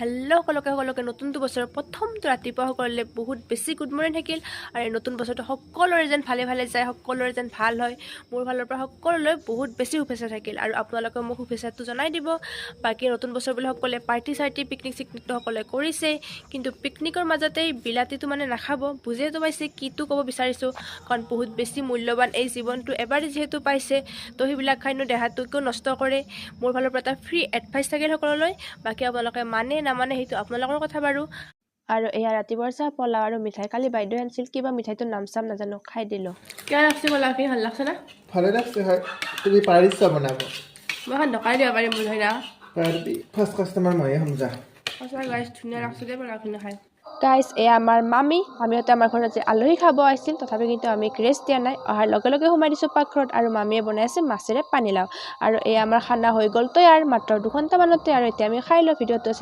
Hello' সকলোকে নতুনটো বছৰৰ প্ৰথমটো ৰাতিপুৱা সকলোলে বহুত বেছি গুড মৰ্ণিং থাকিল আৰু এই নতুন বছৰটো সকলোৰে যেন ভালে ভালে যায়, সকলোৰে যেন ভাল হয়। মোৰ ফালৰ পৰা সকলোলৈ বহুত বেছি শুভেচ্ছা থাকিল আৰু আপোনালোকে মোক শুভেচ্ছাটো জনাই দিব। বাকী নতুন বছৰ বুলি সকলোৱে পাৰ্টি চাৰ্টি পিকনিক চিকনিকটো সকলোৱে কৰিছেই, কিন্তু পিকনিকৰ মাজতেই বিলাতীটো মানে নাখাব। বুজিয়েতো পাইছে কিটো ক'ব বিচাৰিছোঁ, কাৰণ বহুত বেছি মূল্যৱান এই জীৱনটো এবাৰেই যিহেতু পাইছে, তো সেইবিলাক খাইনো দেহাটোকো নষ্ট কৰে। মোৰ ফালৰ পৰা এটা ফ্ৰী এডভাইচ থাকিল সকলোলৈ। বাকী আপোনালোকে মানে নামানে সেইটো আপোনালোকৰ কথা বাৰু। আৰু এয়া ৰাতিপুৱাৰ চাহ পোলাও আৰু মিঠাই। কালি বাইদেৱে আনিছিল, কিবা মিঠাইটোৰ নাম চাম নাজানো, খাই দিলোঁ। কিয় লাগছে পোলাওখিনি, ভাল লাগছে না? ভালে লাগছে হয়। তুমি পাৰিছা বনাব? মই এখন দোকান দিব পাৰিম বোধ হয় না। পাৰিবি, ফাৰ্ষ্ট কাষ্টমাৰ ময়ে হ'ম যা। সঁচাই গাইছ, ধুনীয়া লাগছে দেই পোলাওখিনি খাই। গাইছ, এয়া আমাৰ মামীহঁতে আমাৰ ঘৰত যে আলহী খাব আহিছিল, তথাপি কিন্তু আমি ৰেষ্ট দিয়া নাই। অহাৰ লগে লগে সোমাই দিছোঁ পাকঘৰত আৰু মামীয়ে বনাই আছে মাছেৰে পানীলাও। আৰু এয়া আমাৰ খানা হৈ গ'ল তৈয়াৰ মাত্ৰ 2 ঘণ্টামানতে, আৰু এতিয়া আমি খাই লওঁ। ভিডিঅ'টো